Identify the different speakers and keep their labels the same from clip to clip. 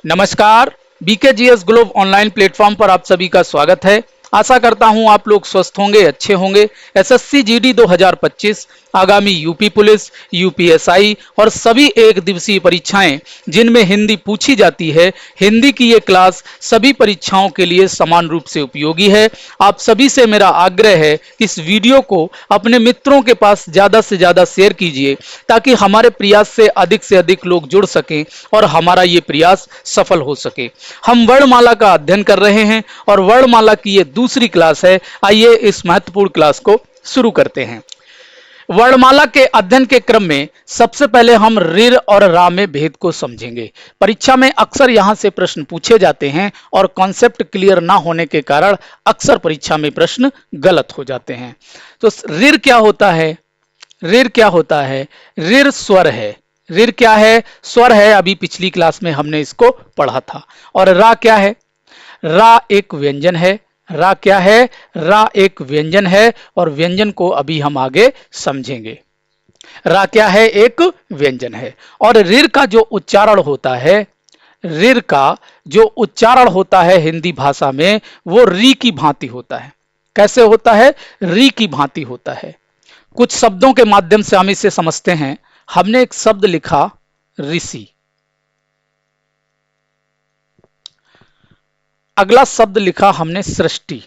Speaker 1: नमस्कार। बीकेजीएस globe online platform पर आप सभी का स्वागत है। आशा करता हूं आप लोग स्वस्थ होंगे, अच्छे होंगे। एसएससी जीडी 2025 आगामी यूपी पुलिस, यूपीएसआई और सभी एक दिवसीय परीक्षाएं जिनमें हिंदी पूछी जाती है, हिंदी की ये क्लास सभी परीक्षाओं के लिए समान रूप से उपयोगी है। आप सभी से मेरा आग्रह है कि इस वीडियो को अपने मित्रों के पास ज्यादा से ज्यादा शेयर कीजिए ताकि हमारे प्रयास से अधिक लोग जुड़ सकें और हमारा ये प्रयास सफल हो सके। हम वर्णमाला का अध्ययन कर रहे हैं और वर्णमाला की ये दूसरी क्लास है। आइए इस महत्वपूर्ण क्लास को शुरू करते हैं। वर्णमाला के अध्ययन के क्रम में सबसे पहले हम ऋ और रा में भेद को समझेंगे। परीक्षा में अक्सर यहां से प्रश्न पूछे जाते हैं और कॉन्सेप्ट क्लियर ना होने के कारण अक्सर परीक्षा में प्रश्न गलत हो जाते हैं। तो ऋ क्या होता है? ऋ क्या होता है? ऋ स्वर है। ऋ क्या है? स्वर है। अभी पिछली क्लास में हमने इसको पढ़ा था। और रा क्या है? रा एक व्यंजन है। रा क्या है? रा एक व्यंजन है और व्यंजन को अभी हम आगे समझेंगे। रा क्या है? एक व्यंजन है। और ऋ का जो उच्चारण होता है, ऋ का जो उच्चारण होता है हिंदी भाषा में, वो री की भांति होता है। कैसे होता है? री की भांति होता है। कुछ शब्दों के माध्यम से हम इसे समझते हैं। हमने एक शब्द लिखा ऋषि, अगला शब्द लिखा हमने सृष्टि,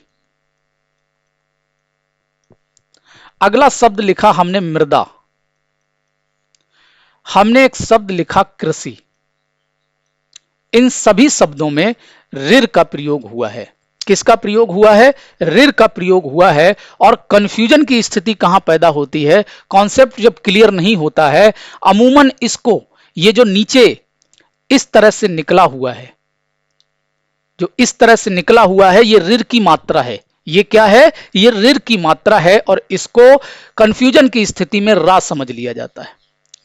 Speaker 1: अगला शब्द लिखा हमने मृदा, हमने एक शब्द लिखा कृषि। इन सभी शब्दों में ऋ का प्रयोग हुआ है। किसका प्रयोग हुआ है? ऋ का प्रयोग हुआ है। और कंफ्यूजन की स्थिति कहां पैदा होती है? कॉन्सेप्ट जब क्लियर नहीं होता है, अमूमन इसको, ये जो नीचे इस तरह से निकला हुआ है, जो इस तरह से निकला हुआ है, ये ऋ की मात्रा है। ये क्या है? ये ऋ की मात्रा है और इसको कंफ्यूजन की स्थिति में रा समझ लिया जाता है।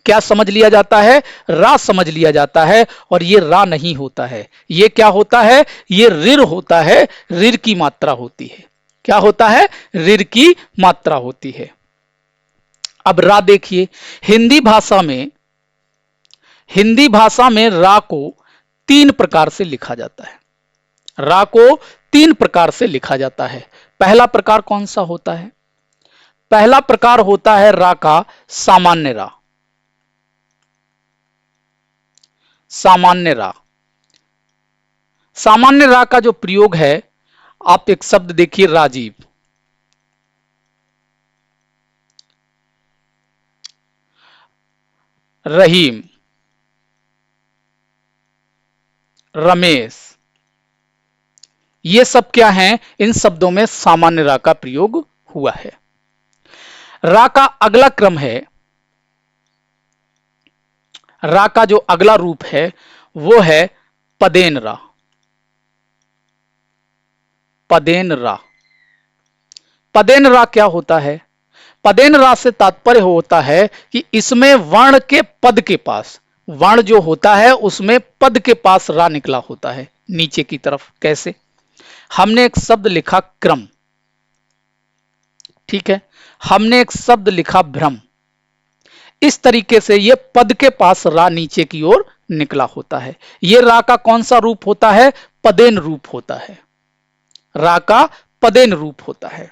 Speaker 1: क्या समझ लिया जाता है? रा समझ लिया जाता है। और ये रा नहीं होता है। ये क्या होता है? ये ऋ होता है। ऋ की मात्रा होती है। क्या होता है? ऋ की मात्रा होती है। अब रा देखिए, हिंदी भाषा में रा को 3 प्रकार से लिखा जाता है। रा को 3 प्रकार से लिखा जाता है। पहला प्रकार कौन सा होता है? पहला प्रकार होता है रा का सामान्य रा। सामान्य रा, सामान्य रा का जो प्रयोग है, आप एक शब्द देखिए राजीव, रहीम, रमेश, ये सब क्या हैं? इन शब्दों में सामान्य रा का प्रयोग हुआ है। रा का अगला क्रम है, रा का जो अगला रूप है वो है पदेन रा। पदेन रा, पदेन रा क्या होता है? पदेन रा से तात्पर्य होता है कि इसमें वर्ण के पद के पास, वर्ण जो होता है उसमें पद के पास रा निकला होता है नीचे की तरफ। कैसे? हमने एक शब्द लिखा क्रम, ठीक है, हमने एक शब्द लिखा भ्रम। इस तरीके से ये पद के पास रा नीचे की ओर निकला होता है। ये रा का कौन सा रूप होता है? पदेन रूप होता है। रा का पदेन रूप होता है।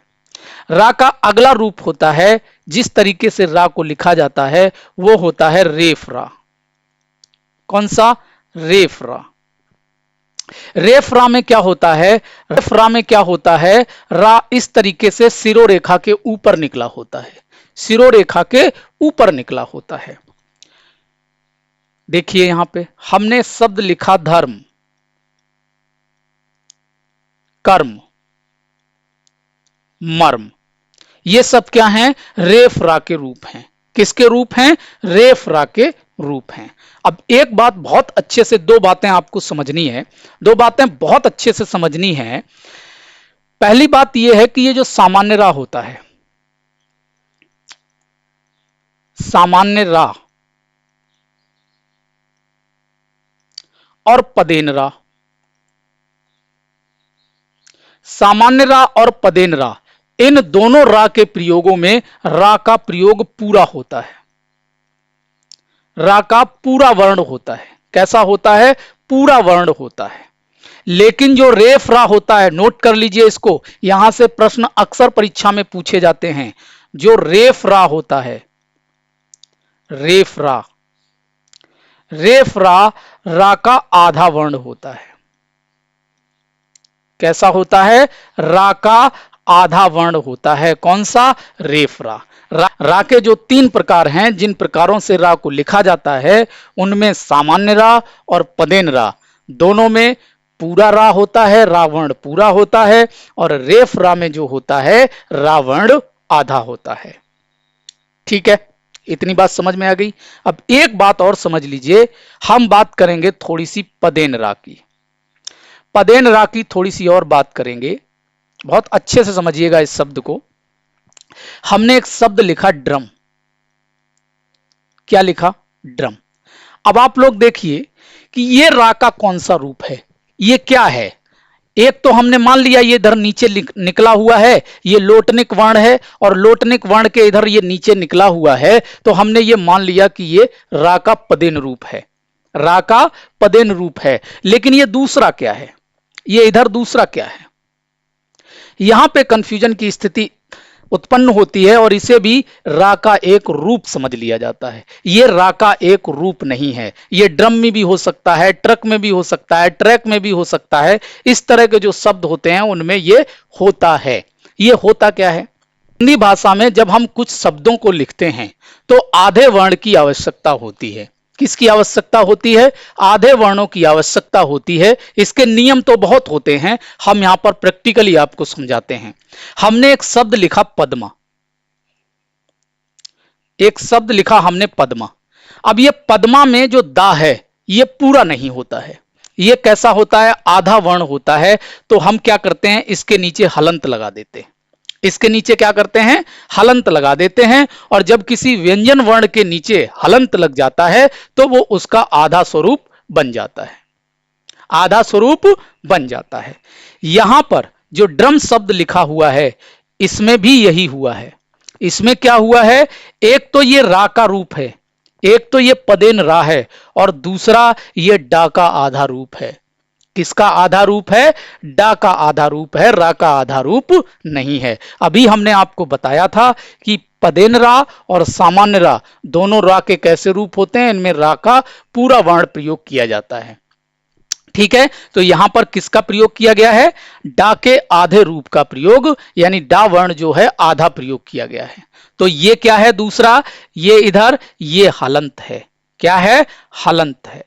Speaker 1: रा का अगला रूप होता है, जिस तरीके से रा को लिखा जाता है वो होता है रेफ रा। कौन सा? रेफ रा। रेफ रा में क्या होता है? रेफ रा में क्या होता है? रा इस तरीके से सिरोरेखा के ऊपर निकला होता है। सिरोरेखा के ऊपर निकला होता है। देखिए यहां पे हमने शब्द लिखा धर्म, कर्म, मर्म। ये सब क्या हैं? रेफ रा के रूप हैं। किसके रूप हैं? रेफ रा के रूप हैं। अब एक बात बहुत अच्छे से, 2 बातें आपको समझनी है, 2 बातें बहुत अच्छे से समझनी है। पहली बात यह है कि ये जो सामान्य रा होता है, सामान्य रा और पदेन रा, सामान्य रा और पदेन रा, इन दोनों रा के प्रयोगों में रा का प्रयोग पूरा होता है। रा का पूरा वर्ण होता है। कैसा होता है? पूरा वर्ण होता है। लेकिन जो रेफ रा होता है, नोट कर लीजिए इसको, यहां से प्रश्न अक्सर परीक्षा में पूछे जाते हैं। जो रेफ रा होता है, रेफ रा, रेफ रा का आधा वर्ण होता है। कैसा होता है? रा का आधा वर्ण होता है। कौन सा? रेफ रा। रा के जो 3 प्रकार हैं, जिन प्रकारों से रा को लिखा जाता है, उनमें सामान्य रा और पदेन रा, दोनों में पूरा रा होता है, रा वर्ण पूरा होता है, और रेफ रा में जो होता है, रा वर्ण आधा होता है। ठीक है, इतनी बात समझ में आ गई। अब एक बात और समझ लीजिए, हम बात करेंगे थोड़ी सी पदेन रा की। पदेन रा की थोड़ी सी और बात करेंगे, बहुत अच्छे से समझिएगा इस शब्द को। हमने एक शब्द लिखा ड्रम। क्या लिखा? ड्रम। अब आप लोग देखिए कि ये रा का कौन सा रूप है, ये क्या है। एक तो हमने मान लिया ये इधर नीचे निकला हुआ है, ये लोटनिक वर्ण है, और लोटनिक वर्ण के इधर ये नीचे निकला हुआ है, तो हमने ये मान लिया कि ये रा का पदेन रूप है, रा का पदेन रूप है। लेकिन ये दूसरा क्या है, ये इधर दूसरा क्या है? यहां पे कंफ्यूजन की स्थिति उत्पन्न होती है, और इसे भी रा का एक रूप समझ लिया जाता है। ये रा का एक रूप नहीं है। ये ड्रम में भी हो सकता है, ट्रक में भी हो सकता है, ट्रैक में भी हो सकता है। इस तरह के जो शब्द होते हैं उनमें ये होता है। ये होता क्या है? हिंदी भाषा में जब हम कुछ शब्दों को लिखते हैं तो आधे वर्ण की आवश्यकता होती है। किसकी आवश्यकता होती है? आधे वर्णों की आवश्यकता होती है। इसके नियम तो बहुत होते हैं, हम यहां पर प्रैक्टिकली आपको समझाते हैं। हमने एक शब्द लिखा पद्मा, एक शब्द लिखा हमने पद्मा। अब ये पद्मा में जो दा है ये पूरा नहीं होता है, ये कैसा होता है? आधा वर्ण होता है। तो हम क्या करते हैं, इसके नीचे हलंत लगा देते हैं। इसके नीचे क्या करते हैं? हलंत लगा देते हैं। और जब किसी व्यंजन वर्ण के नीचे हलंत लग जाता है तो वो उसका आधा स्वरूप बन जाता है, आधा स्वरूप बन जाता है। यहां पर जो ड्रम शब्द लिखा हुआ है इसमें भी यही हुआ है। इसमें क्या हुआ है? एक तो ये रा का रूप है, एक तो ये पदेन रा है, और दूसरा ये डा का आधा रूप है। किसका आधा रूप है? डा का आधा रूप है, रा का आधा रूप नहीं है। अभी हमने आपको बताया था कि पदेन रा और सामान्य रा दोनों रा के कैसे रूप होते हैं, इनमें रा का पूरा वर्ण प्रयोग किया जाता है। ठीक है, तो यहां पर किसका प्रयोग किया गया है? डा के आधे रूप का प्रयोग, यानी डा वर्ण जो है आधा प्रयोग किया गया है। तो ये क्या है? दूसरा, ये इधर ये हलंत है। क्या है? हलंत है।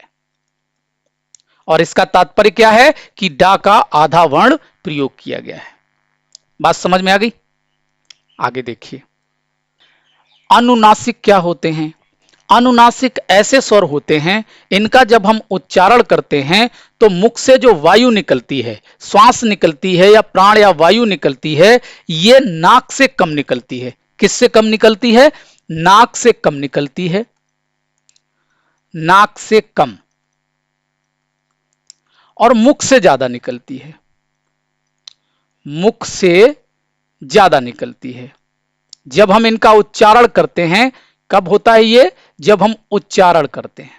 Speaker 1: और इसका तात्पर्य क्या है कि डा का आधा वर्ण प्रयोग किया गया है। बात समझ में आ गई? आगे देखिए, अनुनासिक क्या होते हैं? अनुनासिक ऐसे स्वर होते हैं, इनका जब हम उच्चारण करते हैं तो मुख से जो वायु निकलती है, श्वास निकलती है या प्राण या वायु निकलती है, ये नाक से कम निकलती है। किससे कम निकलती है? नाक से कम निकलती है, नाक से कम, और मुख से ज्यादा निकलती है, मुख से ज्यादा निकलती है। जब हम इनका उच्चारण करते हैं, कब होता है ये? जब हम उच्चारण करते हैं,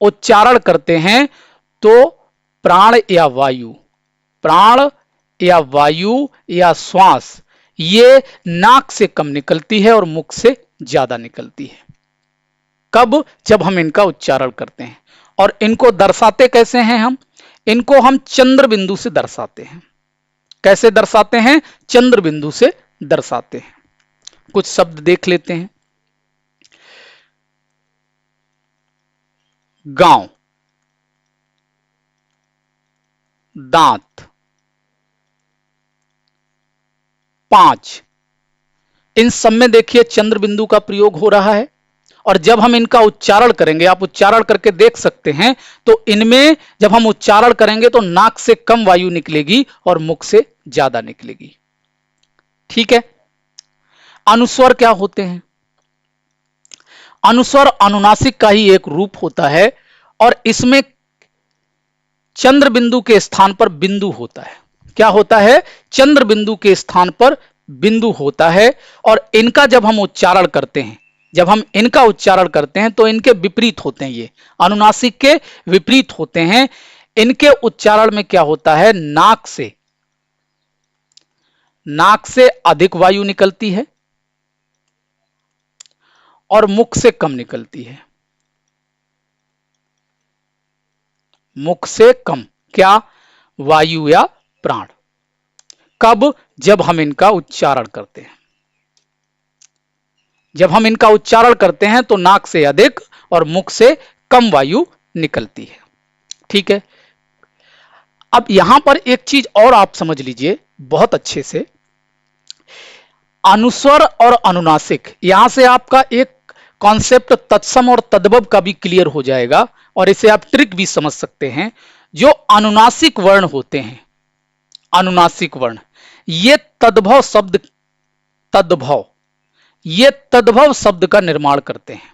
Speaker 1: उच्चारण करते हैं तो प्राण या वायु, प्राण या वायु या श्वास, ये नाक से कम निकलती है और मुख से ज्यादा निकलती है। कब? जब हम इनका उच्चारण करते हैं। और इनको दर्शाते कैसे हैं हम? इनको हम चंद्र बिंदु से दर्शाते हैं। कैसे दर्शाते हैं? चंद्र बिंदु से दर्शाते हैं। कुछ शब्द देख लेते हैं। गांव, दांत, 5, इन सब में देखिए चंद्र बिंदु का प्रयोग हो रहा है। और जब हम इनका उच्चारण करेंगे, आप उच्चारण करके देख सकते हैं, तो इनमें जब हम उच्चारण करेंगे तो नाक से कम वायु निकलेगी और मुख से ज्यादा निकलेगी। ठीक है, अनुस्वर क्या होते हैं? अनुस्वर अनुनासिक का ही एक रूप होता है, और इसमें चंद्र बिंदु के स्थान पर बिंदु होता है। क्या होता है? चंद्र बिंदु के स्थान पर बिंदु होता है। और इनका जब हम उच्चारण करते हैं, जब हम इनका उच्चारण करते हैं तो इनके विपरीत होते हैं, ये अनुनासिक के विपरीत होते हैं। इनके उच्चारण में क्या होता है, नाक से अधिक वायु निकलती है और मुख से कम निकलती है। मुख से कम क्या, वायु या प्राण। कब, जब हम इनका उच्चारण करते हैं। जब हम इनका उच्चारण करते हैं तो नाक से अधिक और मुख से कम वायु निकलती है। ठीक है, अब यहां पर एक चीज और आप समझ लीजिए बहुत अच्छे से, अनुस्वर और अनुनासिक, यहां से आपका एक कॉन्सेप्ट तत्सम और तद्भव का भी क्लियर हो जाएगा और इसे आप ट्रिक भी समझ सकते हैं। जो अनुनासिक वर्ण होते हैं, अनुनासिक वर्ण, ये तद्भव शब्द का निर्माण करते हैं।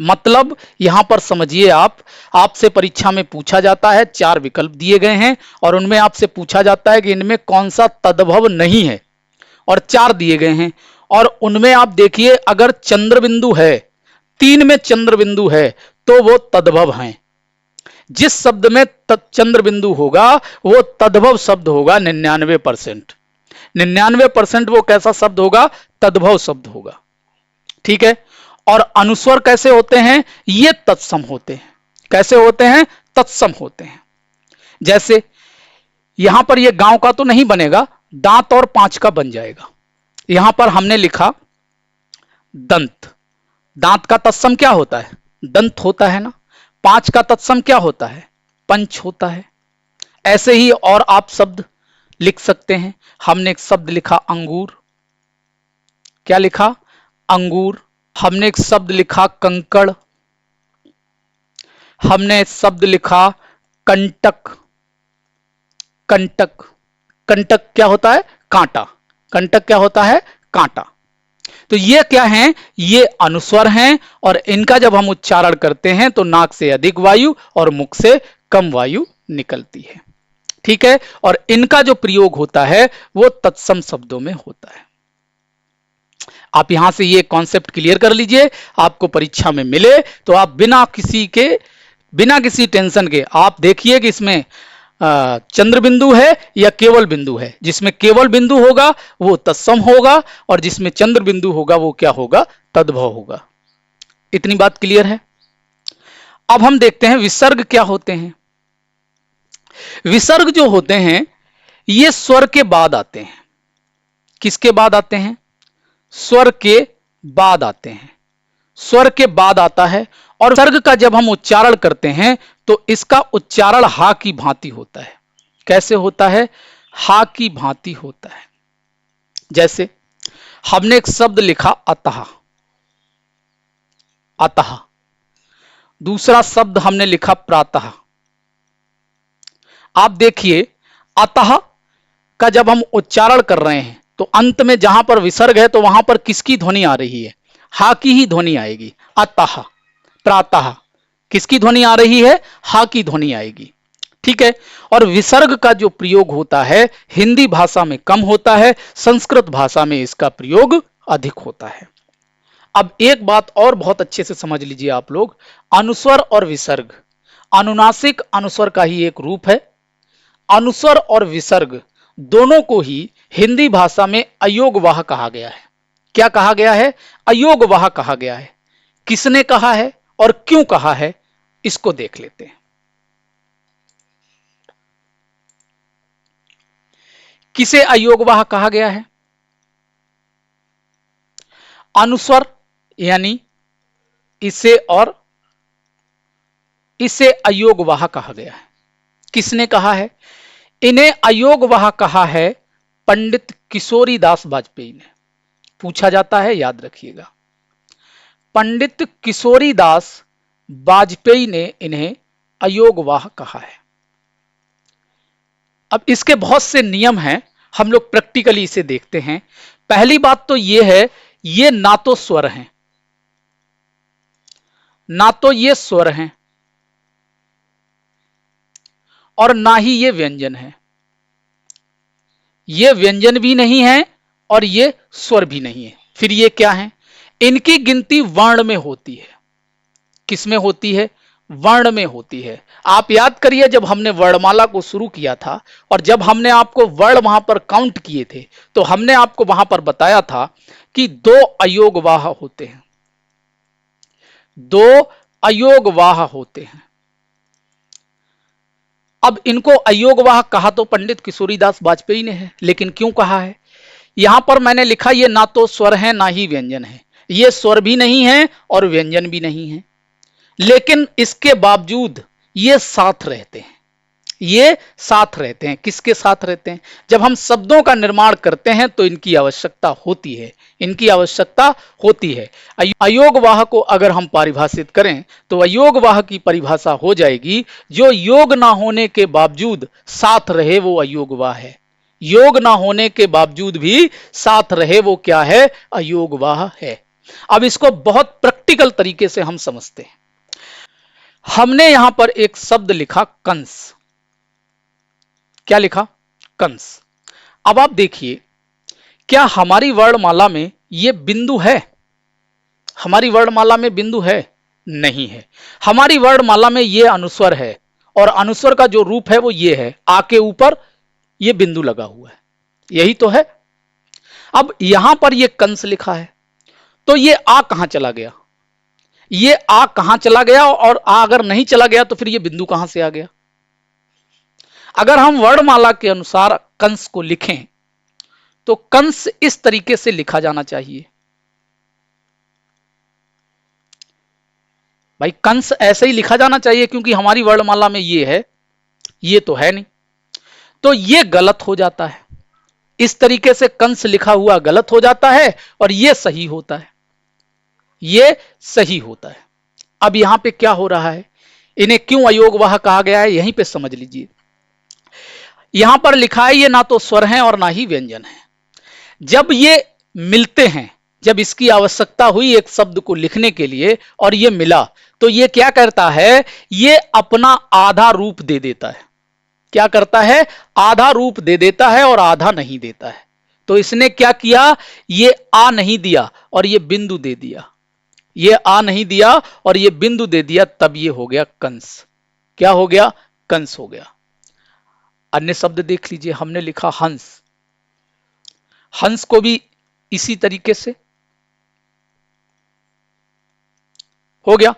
Speaker 1: मतलब यहां पर समझिए, आपसे परीक्षा में पूछा जाता है, 4 विकल्प दिए गए हैं और उनमें आपसे पूछा जाता है कि इनमें कौन सा तद्भव नहीं है, और 4 दिए गए हैं। और उनमें आप देखिए, अगर चंद्र बिंदु है, 3 में चंद्र बिंदु है तो वो तद्भव हैं। जिस शब्द में चंद्र बिंदु होगा वो तद्भव शब्द होगा 99%। 99% वो कैसा शब्द होगा, तद्भव शब्द होगा। ठीक है, और अनुस्वर कैसे होते हैं, ये तत्सम होते हैं। कैसे होते हैं, तत्सम होते हैं। जैसे यहां पर ये गांव का तो नहीं बनेगा, दांत और पांच का बन जाएगा। यहां पर हमने लिखा दंत, दांत का तत्सम क्या होता है, दंत होता है ना। पांच का तत्सम क्या होता है, पंच होता है। ऐसे ही और आप शब्द लिख सकते हैं। हमने एक शब्द लिखा अंगूर, क्या लिखा, अंगूर। हमने एक शब्द लिखा कंकड़, हमने एक शब्द लिखा कंटक। कंटक, कंटक क्या होता है, कांटा। कंटक क्या होता है, कांटा। तो ये क्या हैं, ये अनुस्वर हैं और इनका जब हम उच्चारण करते हैं तो नाक से अधिक वायु और मुख से कम वायु निकलती है। ठीक है, और इनका जो प्रयोग होता है वो तत्सम शब्दों में होता है। आप यहां से ये कॉन्सेप्ट क्लियर कर लीजिए, आपको परीक्षा में मिले तो आप बिना किसी टेंशन के आप देखिए कि इसमें चंद्र बिंदु है या केवल बिंदु है। जिसमें केवल बिंदु होगा वो तत्सम होगा और जिसमें चंद्र बिंदु होगा वो क्या होगा, तद्भव होगा। इतनी बात क्लियर है। अब हम देखते हैं विसर्ग क्या होते हैं। विसर्ग जो होते हैं ये स्वर के बाद आते हैं। किसके बाद आते हैं, स्वर के बाद आते हैं। स्वर के बाद आता है और विसर्ग का जब हम उच्चारण करते हैं तो इसका उच्चारण हा की भांति होता है। कैसे होता है, हा की भांति होता है। जैसे हमने एक शब्द लिखा अतः, अतः। दूसरा शब्द हमने लिखा प्रातः। आप देखिए अतः का जब हम उच्चारण कर रहे हैं तो अंत में जहां पर विसर्ग है तो वहां पर किसकी ध्वनि आ रही है, हा की ही ध्वनि आएगी। अतः, प्रातः किसकी ध्वनि आ रही है, हा की ध्वनि आएगी। ठीक है, और विसर्ग का जो प्रयोग होता है हिंदी भाषा में कम होता है, संस्कृत भाषा में इसका प्रयोग अधिक होता है। अब एक बात और बहुत अच्छे से समझ लीजिए आप लोग, अनुस्वर और विसर्ग अनुनासिक अनुस्वर का ही एक रूप है। अनुस्वर और विसर्ग दोनों को ही हिंदी भाषा में अयोगवाह कहा गया है। क्या कहा गया है, अयोगवाह कहा गया है। किसने कहा है और क्यों कहा है, इसको देख लेते हैं। किसे अयोगवाह कहा गया है, अनुस्वर यानी इसे और इसे अयोगवाह कहा गया है। किसने कहा है, इन्हें अयोगवाह कहा है पंडित किशोरीदास वाजपेयी ने। पूछा जाता है, याद रखिएगा, पंडित किशोरीदास वाजपेयी ने इन्हें अयोगवाह कहा है। अब इसके बहुत से नियम हैं, हम लोग प्रैक्टिकली इसे देखते हैं। पहली बात तो यह है, ये ना तो स्वर हैं, ना तो ये स्वर हैं और ना ही ये व्यंजन है। ये व्यंजन भी नहीं है और ये स्वर भी नहीं है। फिर ये क्या है, इनकी गिनती वर्ण में होती है। किसमें होती है? वर्ण में होती है। आप याद करिए, जब हमने वर्णमाला को शुरू किया था और जब हमने आपको वर्ण वहां पर काउंट किए थे, तो हमने आपको वहां पर बताया था कि 2 अयोगवाह होते हैं। 2 अयोगवाह होते हैं। अब इनको अयोगवाह कहा तो पंडित किशोरीदास वाजपेयी ने है, लेकिन क्यों कहा है? यहां पर मैंने लिखा, ये ना तो स्वर है ना ही व्यंजन है। ये स्वर भी नहीं है और व्यंजन भी नहीं है, लेकिन इसके बावजूद ये साथ रहते हैं। ये साथ रहते हैं। किसके साथ रहते हैं? जब हम शब्दों का निर्माण करते हैं तो इनकी आवश्यकता होती है। इनकी आवश्यकता होती है। अयोगवाह को अगर हम परिभाषित करें तो अयोगवाह की परिभाषा हो जाएगी, जो योग ना होने के बावजूद साथ रहे वो अयोगवाह है। योग ना होने के बावजूद भी साथ रहे वो क्या है? अयोगवाह है। अब इसको बहुत प्रैक्टिकल तरीके से हम समझते हैं। हमने यहां पर एक शब्द लिखा कंस। क्या लिखा? कंस। अब आप देखिए, क्या हमारी वर्णमाला में यह बिंदु है? हमारी वर्णमाला में बिंदु है? नहीं है। हमारी वर्णमाला में यह अनुस्वर है, और अनुस्वर का जो रूप है वो ये है, आ के ऊपर यह बिंदु लगा हुआ है। यही तो है। अब यहां पर यह कंस लिखा है, तो यह आ कहां चला गया? ये आ कहां चला गया? और आ अगर नहीं चला गया तो फिर ये बिंदु कहां से आ गया? अगर हम वर्णमाला के अनुसार कंस को लिखें तो कंस इस तरीके से लिखा जाना चाहिए। भाई कंस ऐसे ही लिखा जाना चाहिए, क्योंकि हमारी वर्णमाला में ये है, ये तो है नहीं। तो ये गलत हो जाता है। इस तरीके से कंस लिखा हुआ गलत हो जाता है और ये सही होता है। ये सही होता है। अब यहां पे क्या हो रहा है? इन्हें क्यों अयोगवाह कहा गया है, यहीं पे समझ लीजिए। यहां पर लिखा है ये ना तो स्वर है और ना ही व्यंजन है। जब ये मिलते हैं, जब इसकी आवश्यकता हुई एक शब्द को लिखने के लिए और ये मिला, तो ये क्या करता है? ये अपना आधा रूप दे देता है। क्या करता है? आधा रूप दे देता है और आधा नहीं देता है। तो इसने क्या किया? ये आ नहीं दिया और ये बिंदु दे दिया। ये आ नहीं दिया और ये बिंदु दे दिया, तब ये हो गया कंस। क्या हो गया? कंस हो गया। अन्य शब्द देख लीजिए, हमने लिखा हंस। हंस को भी इसी तरीके से हो गया।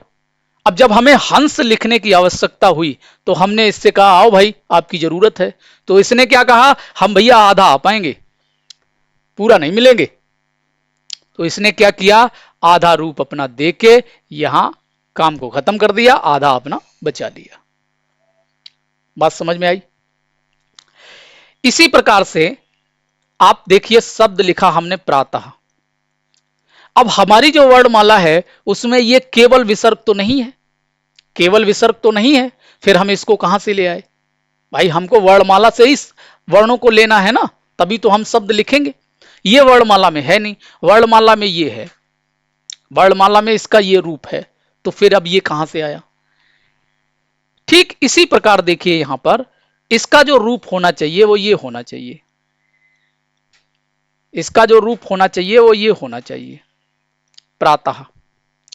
Speaker 1: अब जब हमें हंस लिखने की आवश्यकता हुई तो हमने इससे कहा, आओ भाई आपकी जरूरत है। तो इसने क्या कहा? हम भैया आधा आ पाएंगे, पूरा नहीं मिलेंगे। तो इसने क्या किया? आधा रूप अपना देके यहां काम को खत्म कर दिया, आधा अपना बचा लिया। बात समझ में आई? इसी प्रकार से आप देखिए, शब्द लिखा हमने प्रातः। अब हमारी जो वर्णमाला है उसमें ये केवल विसर्ग तो नहीं है, केवल विसर्ग तो नहीं है। फिर हम इसको कहां से ले आए? भाई हमको वर्णमाला से इस वर्णों को लेना है ना, तभी तो हम शब्द लिखेंगे। ये वर्णमाला में है नहीं, वर्णमाला में ये है, वर्णमाला में इसका ये रूप है, तो फिर अब ये कहां से आया? ठीक इसी प्रकार देखिए, यहां पर इसका जो रूप होना चाहिए वो ये होना चाहिए। इसका जो रूप होना चाहिए वो ये होना चाहिए, प्रातः,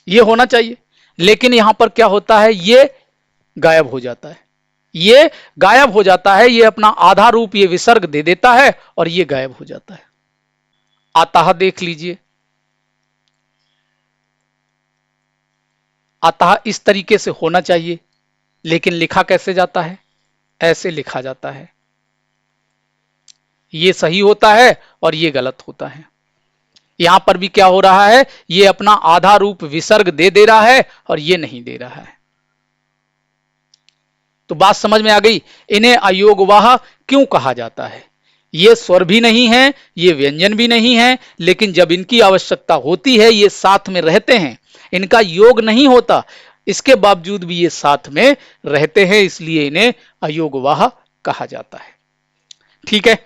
Speaker 1: ये होना चाहिए। लेकिन यहां पर क्या होता है? ये गायब हो जाता है। ये गायब हो जाता है। ये अपना आधा रूप ये विसर्ग दे देता है और ये गायब हो जाता है। अतः देख लीजिए, अतः इस तरीके से होना चाहिए, लेकिन लिखा कैसे जाता है? ऐसे लिखा जाता है। ये सही होता है और ये गलत होता है। यहां पर भी क्या हो रहा है? ये अपना आधा रूप विसर्ग दे रहा है और ये नहीं दे रहा है। तो बात समझ में आ गई? इन्हें अयोगवाह क्यों कहा जाता है? ये स्वर भी नहीं है, ये व्यंजन भी नहीं है, लेकिन जब इनकी आवश्यकता होती है ये साथ में रहते हैं। इनका योग नहीं होता, इसके बावजूद भी ये साथ में रहते हैं, इसलिए इन्हें अयोगवाह कहा जाता है। ठीक है।